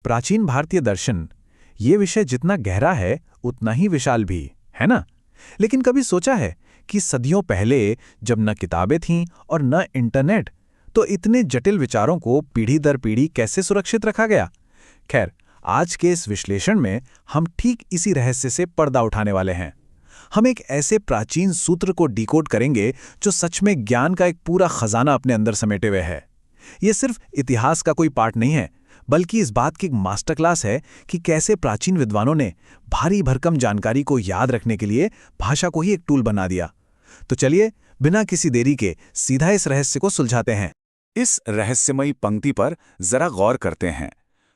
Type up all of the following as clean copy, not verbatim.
प्राचीन भारतीय दर्शन, ये विषय जितना गहरा है उतना ही विशाल भी है ना। लेकिन कभी सोचा है कि सदियों पहले जब न किताबें थीं और न इंटरनेट, तो इतने जटिल विचारों को पीढ़ी दर पीढ़ी कैसे सुरक्षित रखा गया। खैर, आज के इस विश्लेषण में हम ठीक इसी रहस्य से पर्दा उठाने वाले हैं। हम एक ऐसे प्राचीन सूत्र को डिकोड करेंगे जो सच में ज्ञान का एक पूरा खजाना अपने अंदर समेटे हुए है। ये सिर्फ इतिहास का कोई पार्ट नहीं है, बल्कि इस बात की एक मास्टर क्लास है कि कैसे प्राचीन विद्वानों ने भारी भरकम जानकारी को याद रखने के लिए भाषा को ही एक टूल बना दिया। तो चलिए, बिना किसी देरी के सीधा इस रहस्य को सुलझाते हैं। इस रहस्यमयी पंक्ति पर जरा गौर करते हैं।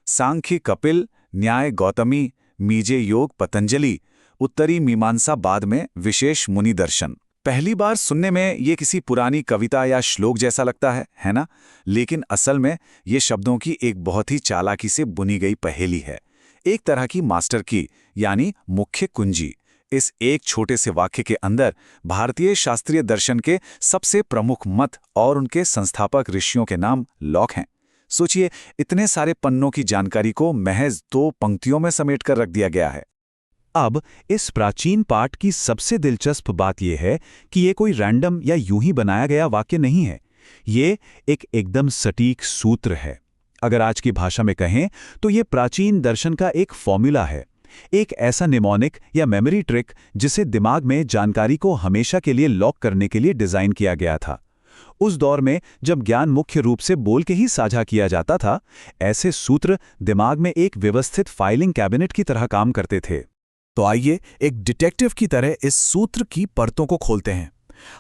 सांख्य कपिल, न्याय गौतमी, मीजे योग पतंजलि, उत्तरी मीमांसा बाद में विशेष मुनि दर्शन। पहली बार सुनने में ये किसी पुरानी कविता या श्लोक जैसा लगता है ना? लेकिन असल में ये शब्दों की एक बहुत ही चालाकी से बुनी गई पहेली है। एक तरह की मास्टर की, यानी मुख्य कुंजी। इस एक छोटे से वाक्य के अंदर भारतीय शास्त्रीय दर्शन के सबसे प्रमुख मत और उनके संस्थापक ऋषियों के नाम लॉक हैं। सोचिए, इतने सारे पन्नों की जानकारी को महज 2 पंक्तियों में समेटकर रख दिया गया है। अब इस प्राचीन पाठ की सबसे दिलचस्प बात यह है कि ये कोई रैंडम या यूं ही बनाया गया वाक्य नहीं है। ये एक एकदम सटीक सूत्र है। अगर आज की भाषा में कहें तो ये प्राचीन दर्शन का एक फॉर्मूला है, एक ऐसा निमोनिक या मेमोरी ट्रिक जिसे दिमाग में जानकारी को हमेशा के लिए लॉक करने के लिए डिजाइन किया गया था। उस दौर में जब ज्ञान मुख्य रूप से बोल के ही साझा किया जाता था, ऐसे सूत्र दिमाग में एक व्यवस्थित फाइलिंग कैबिनेट की तरह काम करते थे। तो आइए एक डिटेक्टिव की तरह इस सूत्र की परतों को खोलते हैं।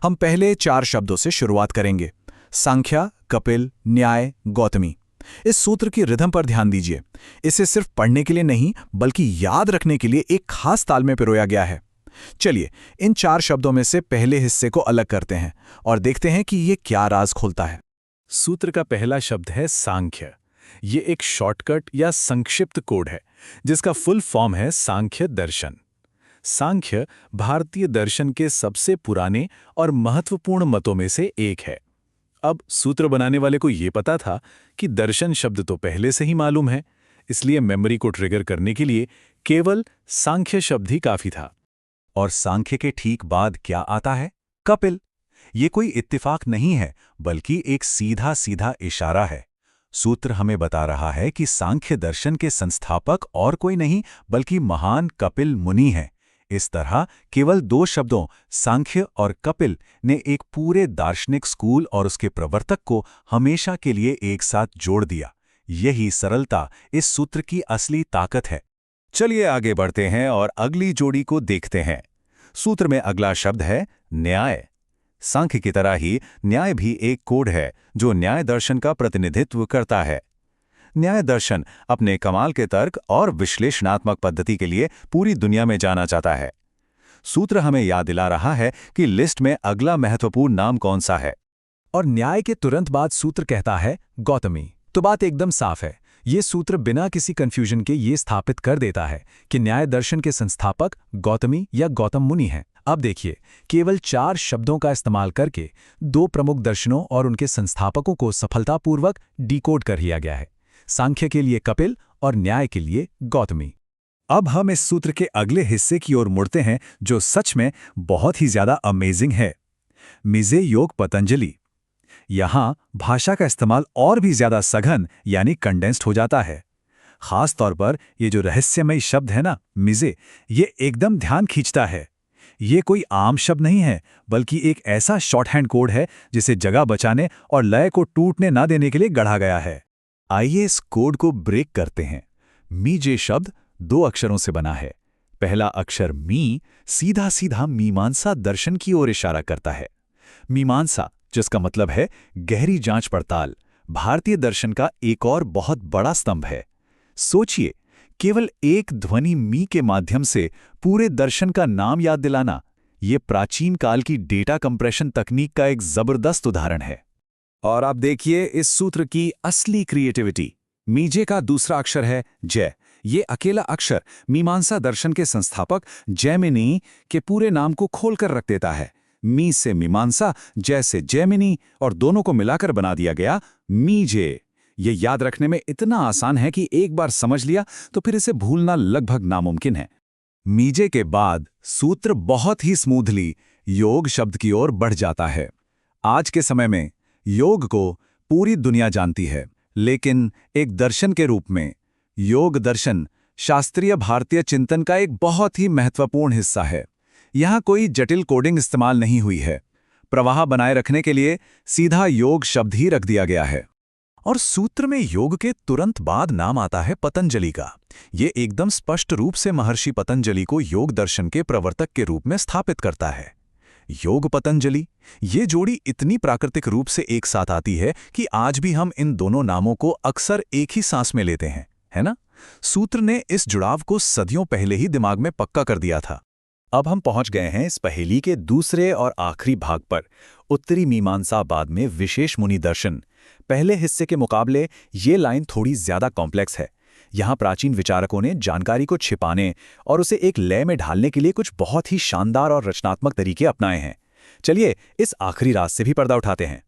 हम पहले 4 शब्दों से शुरुआत करेंगे। सांख्या, कपिल, न्याय, गौतमी। इस सूत्र की रिदम पर ध्यान दीजिए। इसे सिर्फ पढ़ने के लिए नहीं, बल्कि याद रखने के लिए एक खास ताल में पिरोया गया है। चलिए, इन 4 शब्दों में से पहले हिस्से को अलग करते हैं और देखते हैं कि ये क्या राज खोलता है। सूत्र का पहला शब्द है सांख्य। ये एक शॉर्टकट या संक्षिप्त कोड है जिसका फुल फॉर्म है सांख्य दर्शन। सांख्य भारतीय दर्शन के सबसे पुराने और महत्वपूर्ण मतों में से एक है। अब सूत्र बनाने वाले को यह पता था कि दर्शन शब्द तो पहले से ही मालूम है, इसलिए मेमोरी को ट्रिगर करने के लिए केवल सांख्य शब्द ही काफी था। और सांख्य के ठीक बाद क्या आता है? कपिल। ये कोई इत्तेफाक नहीं है, बल्कि एक सीधा सीधा इशारा है। सूत्र हमें बता रहा है कि सांख्य दर्शन के संस्थापक और कोई नहीं बल्कि महान कपिल मुनि हैं। इस तरह केवल 2 शब्दों सांख्य और कपिल ने एक पूरे दार्शनिक स्कूल और उसके प्रवर्तक को हमेशा के लिए एक साथ जोड़ दिया। यही सरलता इस सूत्र की असली ताकत है। चलिए आगे बढ़ते हैं और अगली जोड़ी को देखते हैं। सूत्र में अगला शब्द है न्याय। सांख्य की तरह ही न्याय भी एक कोड है जो न्याय दर्शन का प्रतिनिधित्व करता है। न्याय दर्शन अपने कमाल के तर्क और विश्लेषणात्मक पद्धति के लिए पूरी दुनिया में जाना जाता है। सूत्र हमें याद दिला रहा है कि लिस्ट में अगला महत्वपूर्ण नाम कौन सा है। और न्याय के तुरंत बाद सूत्र कहता है गौतमी। तो बात एकदम साफ है। ये सूत्र बिना किसी कंफ्यूजन के ये स्थापित कर देता है कि न्याय दर्शन के संस्थापक गौतमी या गौतम मुनि हैं। अब देखिए, केवल 4 शब्दों का इस्तेमाल करके 2 प्रमुख दर्शनों और उनके संस्थापकों को सफलतापूर्वक डिकोड कर लिया गया है। सांख्य के लिए कपिल और न्याय के लिए गौतमी। अब हम इस सूत्र के अगले हिस्से की ओर मुड़ते हैं जो सच में बहुत ही ज्यादा अमेजिंग है। मीजे योग पतंजलि। यहां भाषा का इस्तेमाल और भी ज्यादा सघन यानी कंडेंस्ड हो जाता है। खास तौर पर ये जो रहस्यमयी शब्द है ना, मिजे, ये एकदम ध्यान खींचता है। ये कोई आम शब्द नहीं है, बल्कि एक ऐसा शॉर्टहैंड कोड है जिसे जगह बचाने और लय को टूटने ना देने के लिए गढ़ा गया है। आइए इस कोड को ब्रेक करते हैं। मीजे शब्द 2 अक्षरों से बना है। पहला अक्षर मी सीधा सीधा मीमांसा दर्शन की ओर इशारा करता है। मीमांसा, जिसका मतलब है गहरी जांच पड़ताल, भारतीय दर्शन का एक और बहुत बड़ा स्तंभ है। सोचिए, केवल एक ध्वनि मी के माध्यम से पूरे दर्शन का नाम याद दिलाना, ये प्राचीन काल की डेटा कंप्रेशन तकनीक का एक जबरदस्त उदाहरण है। और आप देखिए इस सूत्र की असली क्रिएटिविटी। मीजे का दूसरा अक्षर है जय। ये अकेला अक्षर मीमांसा दर्शन के संस्थापक जैमिनी के पूरे नाम को खोलकर रख देता है। मी से मीमांसा, जय से जैमिनी, और दोनों को मिलाकर बना दिया गया मीजे। ये याद रखने में इतना आसान है कि एक बार समझ लिया तो फिर इसे भूलना लगभग नामुमकिन है। मीजे के बाद सूत्र बहुत ही स्मूथली योग शब्द की ओर बढ़ जाता है। आज के समय में योग को पूरी दुनिया जानती है, लेकिन एक दर्शन के रूप में योग दर्शन शास्त्रीय भारतीय चिंतन का एक बहुत ही महत्वपूर्ण हिस्सा है। यहाँ कोई जटिल कोडिंग इस्तेमाल नहीं हुई है। प्रवाह बनाए रखने के लिए सीधा योग शब्द ही रख दिया गया है। और सूत्र में योग के तुरंत बाद नाम आता है पतंजलि का। ये एकदम स्पष्ट रूप से महर्षि पतंजलि को योग दर्शन के प्रवर्तक के रूप में स्थापित करता है। योग पतंजलि, ये जोड़ी इतनी प्राकृतिक रूप से एक साथ आती है कि आज भी हम इन दोनों नामों को अक्सर एक ही सांस में लेते हैं, है ना? सूत्र ने इस जुड़ाव को सदियों पहले ही दिमाग में पक्का कर दिया था। अब हम पहुंच गए हैं इस पहेली के दूसरे और आखिरी भाग पर, उत्तरी मीमांसावाद में विशेष मुनि दर्शन। पहले हिस्से के मुकाबले ये लाइन थोड़ी ज्यादा कॉम्प्लेक्स है। यहाँ प्राचीन विचारकों ने जानकारी को छिपाने और उसे एक लय में ढालने के लिए कुछ बहुत ही शानदार और रचनात्मक तरीके अपनाए हैं। चलिए इस आखिरी राज से भी पर्दा उठाते हैं।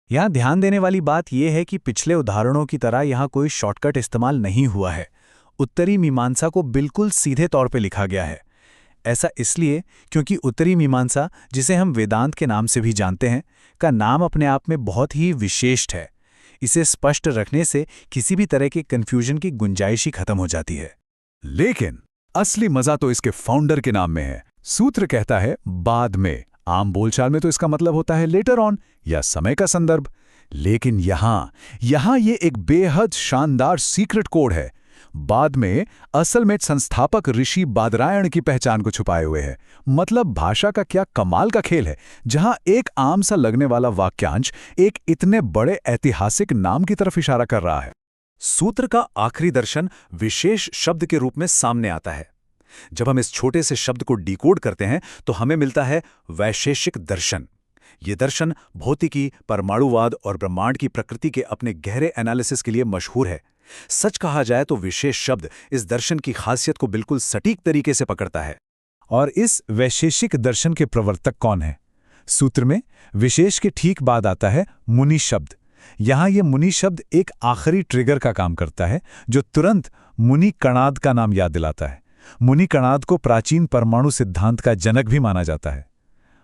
यहाँ ध्यान देने वाली बात यह है कि पिछले उदाहरणों की तरह यहाँ कोई शॉर्टकट इस्तेमाल नहीं हुआ है। उत्तरी मीमांसा को बिल्कुल सीधे तौर पर लिखा गया है। ऐसा इसलिए क्योंकि उत्तरी मीमांसा, जिसे हम वेदांत के नाम से भी जानते हैं, का नाम अपने आप में बहुत ही विशेष है। इसे स्पष्ट रखने से किसी भी तरह के कंफ्यूजन की गुंजाइश ही खत्म हो जाती है। लेकिन असली मजा तो इसके फाउंडर के नाम में है। सूत्र कहता है बाद में। आम बोलचाल में तो इसका मतलब होता है लेटर ऑन या समय का संदर्भ। लेकिन यहां ये एक बेहद शानदार सीक्रेट कोड है। बाद में असल में संस्थापक ऋषि बादरायण की पहचान को छुपाए हुए है। मतलब भाषा का क्या कमाल का खेल है, जहां एक आम सा लगने वाला वाक्यांश एक इतने बड़े ऐतिहासिक नाम की तरफ इशारा कर रहा है। सूत्र का आखिरी दर्शन विशेष शब्द के रूप में सामने आता है। जब हम इस छोटे से शब्द को डिकोड करते हैं तो हमें मिलता है वैशेषिक दर्शन। ये दर्शन भौतिकी, परमाणुवाद और ब्रह्मांड की प्रकृति के अपने गहरे एनालिसिस के लिए मशहूर है। सच कहा जाए तो विशेष शब्द इस दर्शन की खासियत को बिल्कुल सटीक तरीके से पकड़ता है। और इस वैशेषिक दर्शन के प्रवर्तक कौन है? सूत्र में विशेष के ठीक बाद आता है मुनि शब्द। यहां यह मुनि शब्द एक आखिरी ट्रिगर का काम करता है, जो तुरंत मुनि कणाद का नाम याद दिलाता है। मुनि कणाद को प्राचीन परमाणु सिद्धांत का जनक भी माना जाता है।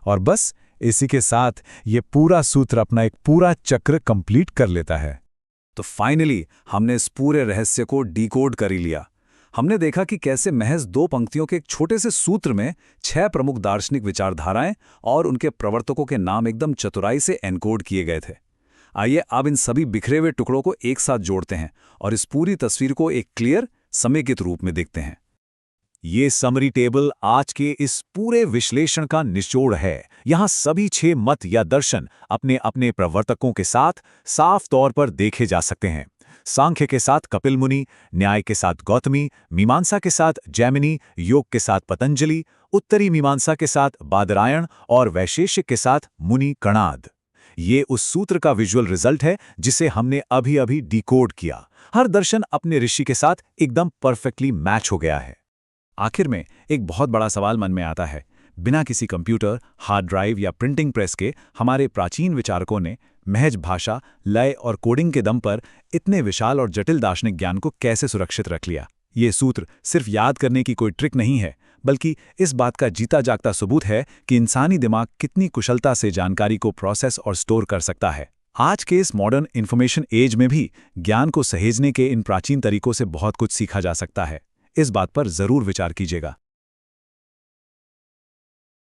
और बस इसी के साथ ये पूरा सूत्र अपना एक पूरा चक्र कंप्लीट कर लेता है। तो फाइनली हमने इस पूरे रहस्य को डिकोड कर ही लिया। हमने देखा कि कैसे महज 2 पंक्तियों के एक छोटे से सूत्र में 6 प्रमुख दार्शनिक विचारधाराएं और उनके प्रवर्तकों के नाम एकदम चतुराई से एनकोड किए गए थे। आइए अब इन सभी बिखरे हुए टुकड़ों को एक साथ जोड़ते हैं और इस पूरी तस्वीर को एक क्लियर, समेकित रूप में देखते हैं। ये समरी टेबल आज के इस पूरे विश्लेषण का निचोड़ है। यहाँ सभी 6 मत या दर्शन अपने अपने प्रवर्तकों के साथ साफ तौर पर देखे जा सकते हैं। सांख्य के साथ कपिल मुनि, न्याय के साथ गौतमी, मीमांसा के साथ जैमिनी, योग के साथ पतंजलि, उत्तरी मीमांसा के साथ बादरायण और वैशेषिक के साथ मुनि कणाद। ये उस सूत्र का विजुअल रिजल्ट है जिसे हमने अभी अभी डिकोड किया। हर दर्शन अपने ऋषि के साथ एकदम परफेक्टली मैच हो गया है। आखिर में एक बहुत बड़ा सवाल मन में आता है। बिना किसी कंप्यूटर, हार्ड ड्राइव या प्रिंटिंग प्रेस के हमारे प्राचीन विचारकों ने महज भाषा, लय और कोडिंग के दम पर इतने विशाल और जटिल दार्शनिक ज्ञान को कैसे सुरक्षित रख लिया? ये सूत्र सिर्फ याद करने की कोई ट्रिक नहीं है, बल्कि इस बात का जीता जागता सबूत है कि इंसानी दिमाग कितनी कुशलता से जानकारी को प्रोसेस और स्टोर कर सकता है। आज के इस मॉडर्न इन्फॉर्मेशन एज में भी ज्ञान को सहेजने के इन प्राचीन तरीकों से बहुत कुछ सीखा जा सकता है। इस बात पर जरूर विचार कीजिएगा।